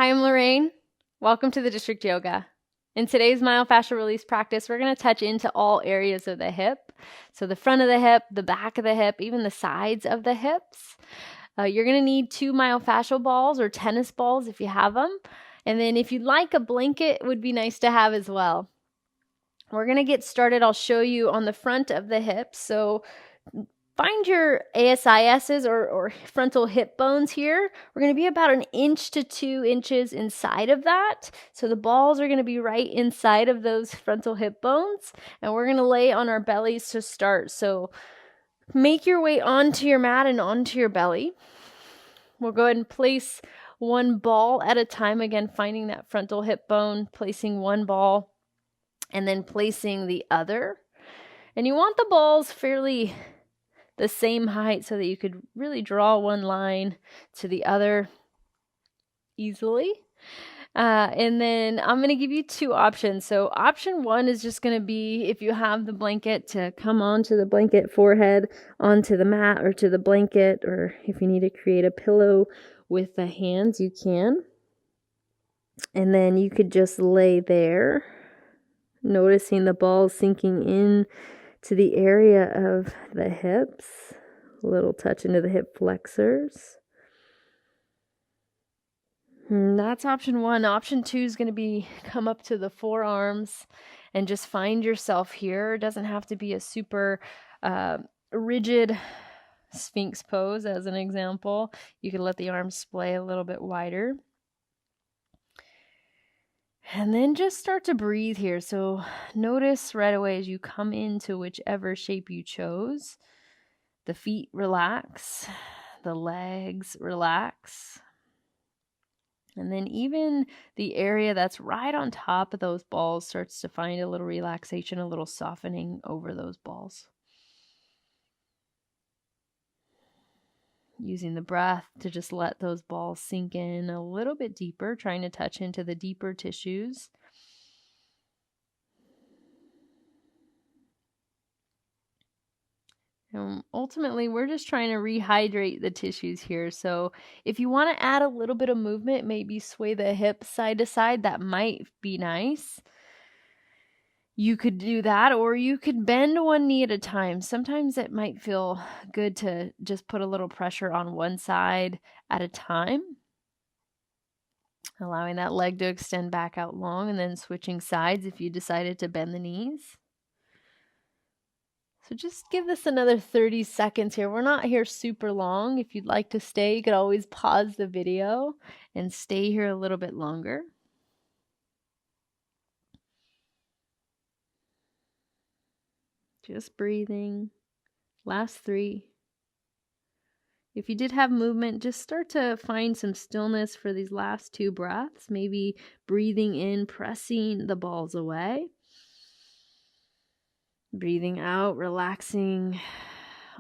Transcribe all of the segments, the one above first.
Hi, I'm Lorraine. Welcome to the District Yoga. In today's myofascial release practice, we're going to touch into all areas of the hip. So the front of the hip, the back of the hip, even the sides of the hips. You're going to need 2 myofascial balls or tennis balls if you have them. And then if you'd like a blanket, it would be nice to have as well. We're going to get started. I'll show you on the front of the hips. So find your ASISs or frontal hip bones here. We're going to be about 1 inch to 2 inches inside of that. So the balls are going to be right inside of those frontal hip bones. And we're going to lay on our bellies to start. So make your way onto your mat and onto your belly. We'll go ahead and place 1 ball at a time. Again, finding that frontal hip bone, placing 1 ball, and then placing the other. And you want the balls fairly the same height so that you could really draw 1 line to the other easily. And then I'm going to give you 2 options. So option 1 is just going to be, if you have the blanket, to come onto the blanket, forehead onto the mat or to the blanket, or if you need to create a pillow with the hands, you can. And then you could just lay there, noticing the balls sinking in to the area of the hips, a little touch into the hip flexors. And that's option 1. Option 2 is going to be come up to the forearms and just find yourself here. It doesn't have to be a super rigid Sphinx pose as an example. You could let the arms splay a little bit wider. And then just start to breathe here. So notice right away as you come into whichever shape you chose, the feet relax, the legs relax. And then even the area that's right on top of those balls starts to find a little relaxation, a little softening over those balls. Using the breath to just let those balls sink in a little bit deeper, trying to touch into the deeper tissues. And ultimately, we're just trying to rehydrate the tissues here. So if you want to add a little bit of movement, maybe sway the hips side to side, that might be nice. You could do that, or you could bend 1 knee at a time. Sometimes it might feel good to just put a little pressure on one side at a time, allowing that leg to extend back out long, and then switching sides if you decided to bend the knees. So just give this another 30 seconds here. We're not here super long. If you'd like to stay, you could always pause the video and stay here a little bit longer. Just breathing. Last 3. If you did have movement, just start to find some stillness for these last 2 breaths. Maybe breathing in, pressing the balls away. Breathing out, relaxing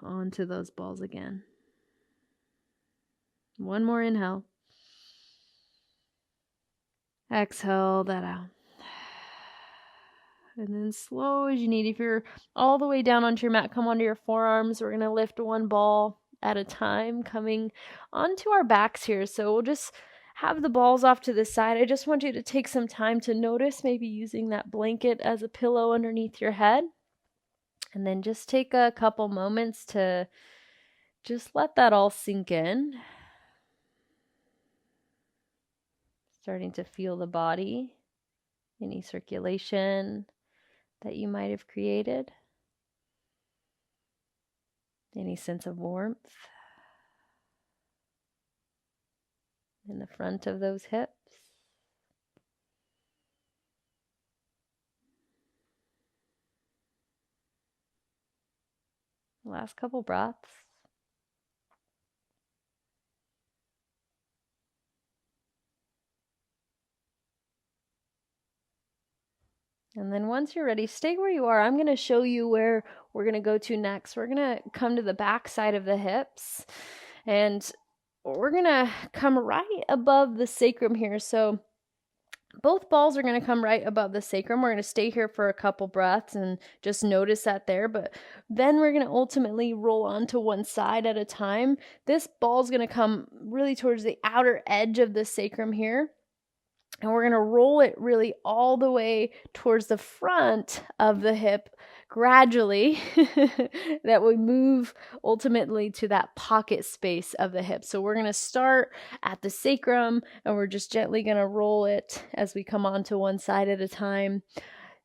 onto those balls again. 1 more inhale. Exhale that out. And then slow as you need. If you're all the way down onto your mat, come onto your forearms. We're going to lift 1 ball at a time, coming onto our backs here. So we'll just have the balls off to the side. I just want you to take some time to notice, maybe using that blanket as a pillow underneath your head. And then just take a couple moments to just let that all sink in. Starting to feel the body, any circulation that you might have created, any sense of warmth in the front of those hips. Last couple breaths. And then once you're ready, stay where you are. I'm going to show you where we're going to go to next. We're going to come to the back side of the hips, and we're going to come right above the sacrum here. So both balls are going to come right above the sacrum. We're going to stay here for a couple breaths and just notice that there. But then we're going to ultimately roll onto one side at a time. This ball is going to come really towards the outer edge of the sacrum here. And we're going to roll it really all the way towards the front of the hip gradually that we move ultimately to that pocket space of the hip. So we're going to start at the sacrum and we're just gently going to roll it as we come onto one side at a time,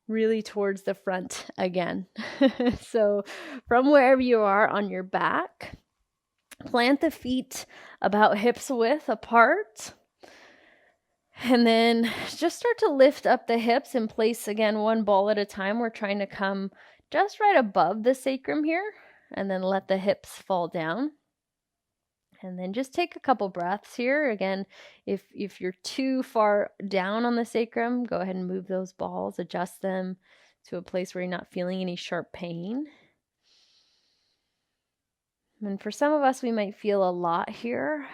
really towards the front again. So from wherever you are on your back, plant the feet about hips width apart. And then just start to lift up the hips and place, again, one ball at a time. We're trying to come just right above the sacrum here, and then let the hips fall down. And then just take a couple breaths here. Again, if you're too far down on the sacrum, go ahead and move those balls, adjust them to a place where you're not feeling any sharp pain. And for some of us, we might feel a lot here.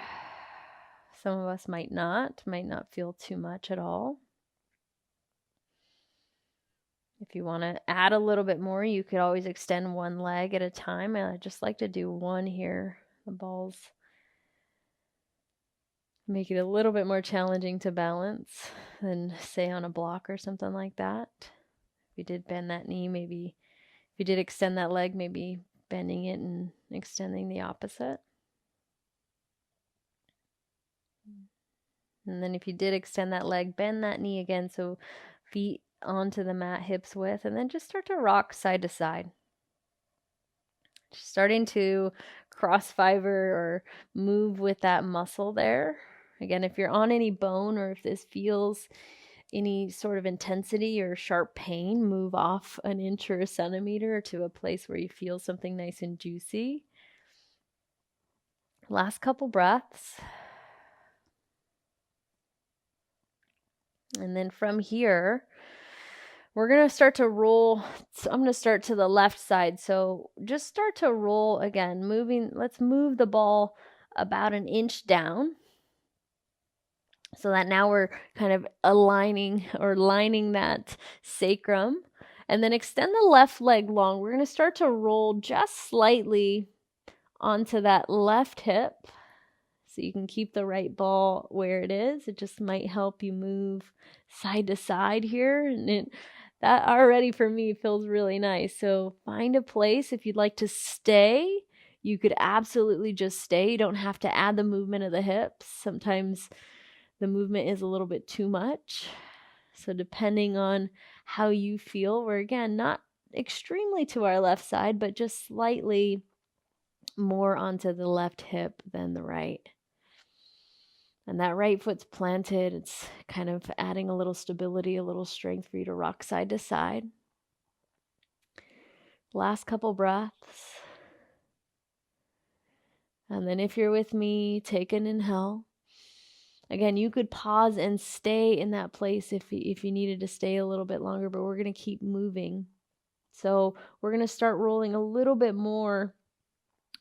Some of us might not feel too much at all. If you want to add a little bit more, you could always extend one leg at a time. I just like to do one here. The balls make it a little bit more challenging to balance than, say, on a block or something like that. If you did bend that knee, maybe if you did extend that leg, maybe bending it and extending the opposite. And then if you did extend that leg, bend that knee again, so feet onto the mat, hips width, and then just start to rock side to side. Just starting to cross fiber or move with that muscle there. Again, if you're on any bone or if this feels any sort of intensity or sharp pain, move off an inch or a centimeter to a place where you feel something nice and juicy. Last couple breaths. And then from here, we're going to start to roll. So I'm going to start to the left side. So just start to roll again, let's move the ball about an inch down, so that now we're kind of aligning or lining that sacrum. And then extend the left leg long. We're going to start to roll just slightly onto that left hip. So you can keep the right ball where it is. It just might help you move side to side here. And that already for me feels really nice. So find a place. If you'd like to stay, you could absolutely just stay. You don't have to add the movement of the hips. Sometimes the movement is a little bit too much. So depending on how you feel, we're again not extremely to our left side, but just slightly more onto the left hip than the right. And that right foot's planted. It's kind of adding a little stability, a little strength for you to rock side to side. Last couple breaths. And then if you're with me, take an inhale. Again, you could pause and stay in that place if you needed to stay a little bit longer, but we're going to keep moving. So we're going to start rolling a little bit more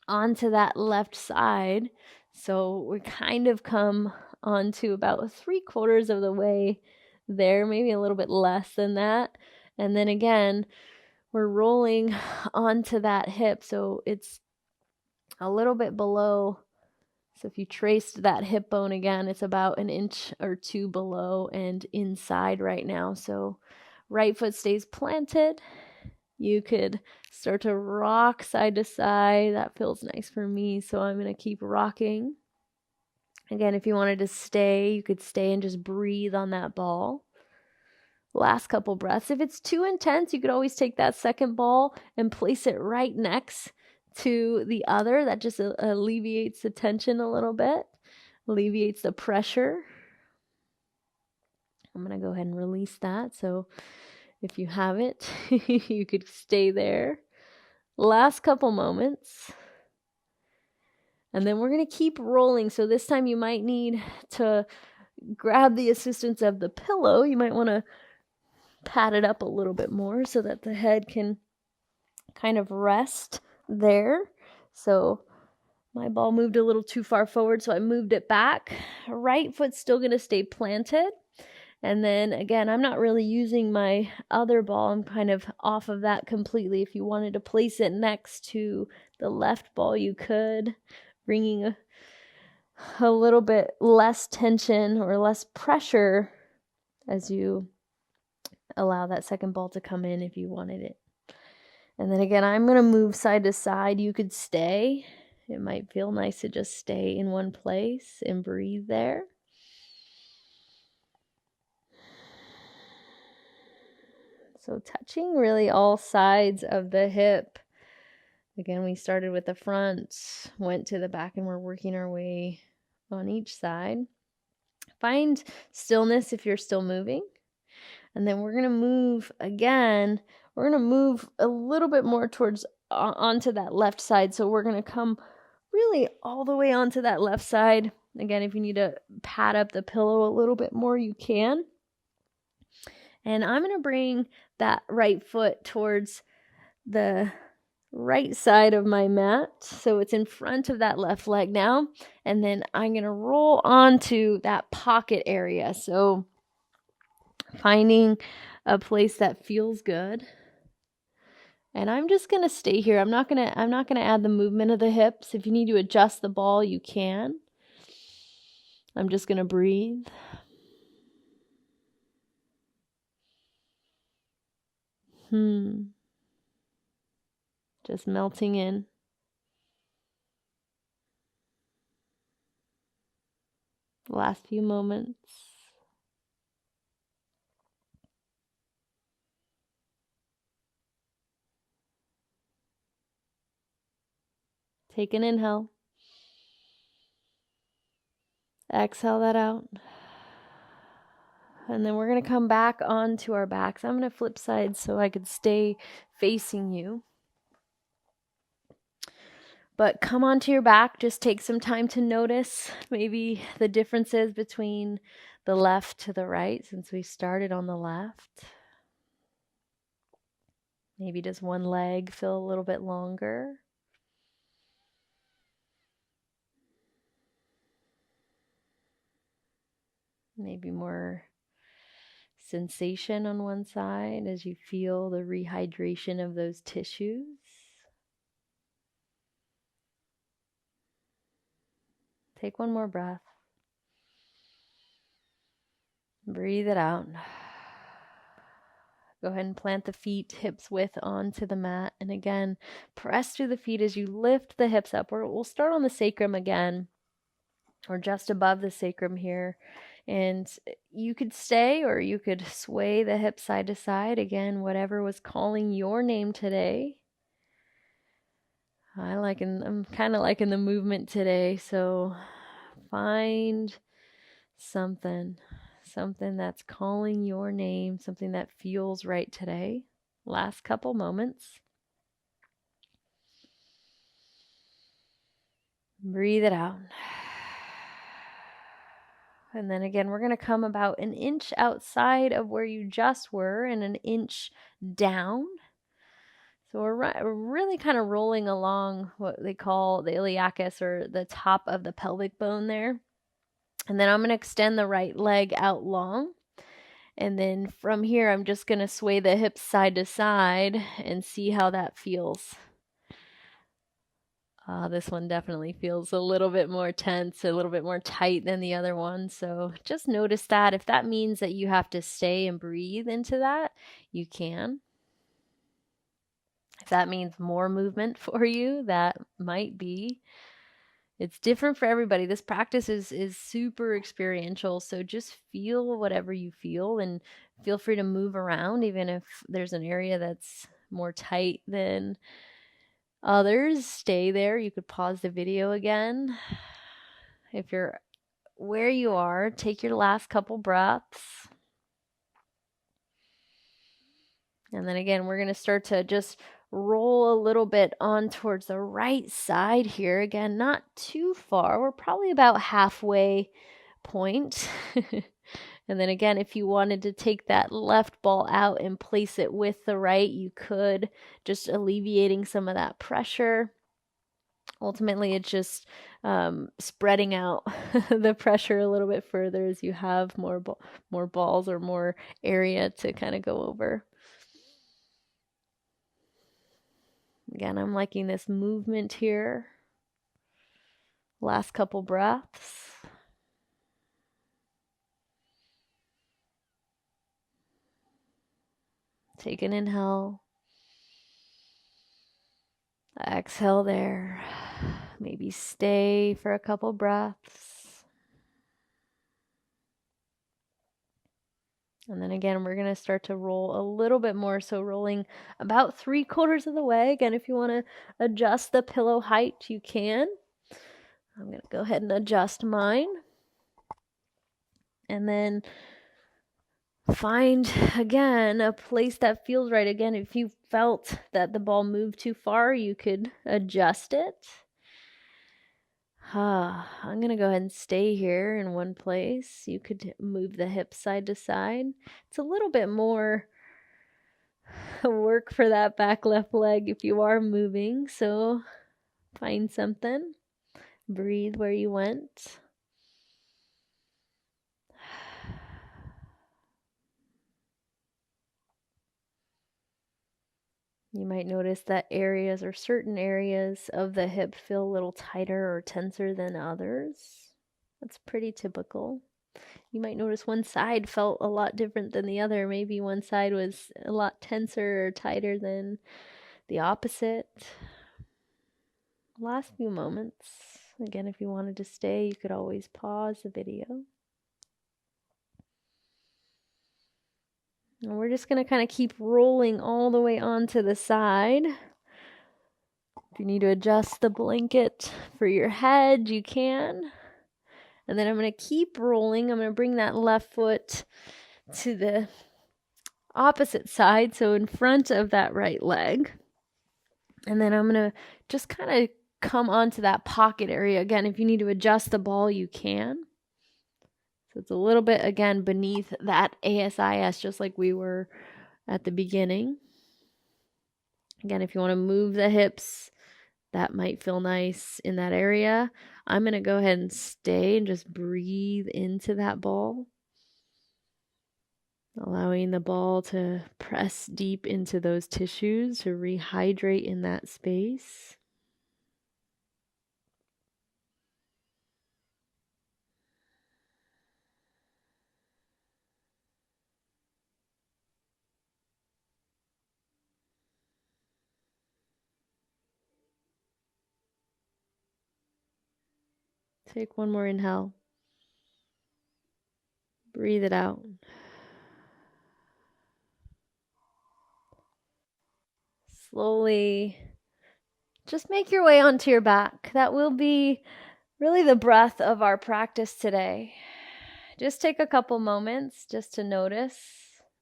onto that left side. So we kind of come onto about 3/4 of the way there, maybe a little bit less than that. And then again, we're rolling onto that hip. So it's a little bit below. So if you traced that hip bone again, it's about an inch or two below and inside right now. So right foot stays planted. You could start to rock side to side. That feels nice for me, so I'm going to keep rocking. Again, if you wanted to stay, you could stay and just breathe on that ball. Last couple breaths. If it's too intense, you could always take that second ball and place it right next to the other. That just alleviates the tension a little bit, alleviates the pressure. I'm going to go ahead and release that. So if you have it, you could stay there. Last couple moments. And then we're going to keep rolling. So this time you might need to grab the assistance of the pillow. You might want to pat it up a little bit more so that the head can kind of rest there. So my ball moved a little too far forward, so I moved it back. Right foot's still going to stay planted. And then again, I'm not really using my other ball. I'm kind of off of that completely. If you wanted to place it next to the left ball, you could, bringing a little bit less tension or less pressure as you allow that second ball to come in if you wanted it. And then again, I'm going to move side to side. You could stay. It might feel nice to just stay in one place and breathe there. So touching really all sides of the hip. Again, we started with the front, went to the back, and we're working our way on each side. Find stillness if you're still moving. And then we're going to move again. We're going to move a little bit more towards onto that left side. So we're going to come really all the way onto that left side. Again, if you need to pad up the pillow a little bit more, you can. And I'm going to bring that right foot towards the right side of my mat. So it's in front of that left leg now. And then I'm going to roll onto that pocket area. So finding a place that feels good. And I'm just going to stay here. I'm not going to add the movement of the hips. If you need to adjust the ball, you can. I'm just going to breathe. Just melting in. Last few moments. Take an inhale. Exhale that out. And then we're going to come back onto our backs. I'm going to flip sides so I could stay facing you. But come onto your back. Just take some time to notice maybe the differences between the left to the right since we started on the left. Maybe does one leg feel a little bit longer? Maybe more sensation on one side as you feel the rehydration of those tissues. Take one more breath. Breathe it out. Go ahead and plant the feet hips width onto the mat. And again, press through the feet as you lift the hips up. We'll start on the sacrum again, or just above the sacrum here. And you could stay or you could sway the hips side to side. Again, whatever was calling your name today. I'm kind of liking the movement today. So find something that's calling your name, something that feels right today. Last couple moments. Breathe it out. And then again, we're going to come about an inch outside of where you just were and an inch down. So we're really kind of rolling along what they call the iliacus, or the top of the pelvic bone there. And then I'm going to extend the right leg out long. And then from here, I'm just going to sway the hips side to side and see how that feels. This one definitely feels a little bit more tense, a little bit more tight than the other one. So just notice that. If that means that you have to stay and breathe into that, you can. If that means more movement for you, that might be. It's different for everybody. This practice is super experiential. So just feel whatever you feel and feel free to move around, even if there's an area that's more tight than others. Stay there. You could pause the video again. If you're where you are, take your last couple breaths. And then again, we're going to start to just roll a little bit on towards the right side here. Again, not too far. We're probably about halfway point. And then again, if you wanted to take that left ball out and place it with the right, you could, just alleviating some of that pressure. Ultimately, it's just spreading out the pressure a little bit further as you have more balls or more area to kind of go over. Again, I'm liking this movement here. Last couple breaths. Take an inhale. Exhale there. Maybe stay for a couple breaths. And then again, we're going to start to roll a little bit more. So rolling about 3/4 of the way. Again, if you want to adjust the pillow height, you can. I'm going to go ahead and adjust mine. And then find, again, a place that feels right. Again, if you felt that the ball moved too far, you could adjust it. I'm going to go ahead and stay here in one place. You could move the hips side to side. It's a little bit more work for that back left leg if you are moving. So find something. Breathe where you went. You might notice that areas or certain areas of the hip feel a little tighter or tenser than others. That's pretty typical. You might notice one side felt a lot different than the other. Maybe one side was a lot tenser or tighter than the opposite. Last few moments. Again, if you wanted to stay, you could always pause the video. And we're just going to kind of keep rolling all the way onto the side. If you need to adjust the blanket for your head, you can. And then I'm going to keep rolling. I'm going to bring that left foot to the opposite side, so in front of that right leg. And then I'm going to just kind of come onto that pocket area. Again, if you need to adjust the ball, you can. So it's a little bit, again, beneath that ASIS, just like we were at the beginning. Again, if you want to move the hips, that might feel nice in that area. I'm going to go ahead and stay and just breathe into that ball, allowing the ball to press deep into those tissues to rehydrate in that space. Take one more inhale. Breathe it out. Slowly, just make your way onto your back. That will be really the breath of our practice today. Just take a couple moments just to notice.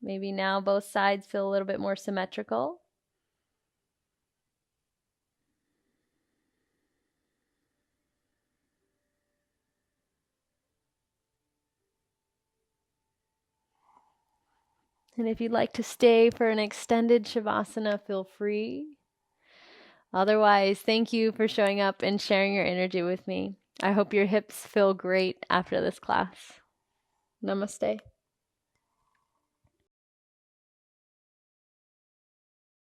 Maybe now both sides feel a little bit more symmetrical. And if you'd like to stay for an extended Shavasana, feel free. Otherwise, thank you for showing up and sharing your energy with me. I hope your hips feel great after this class. Namaste.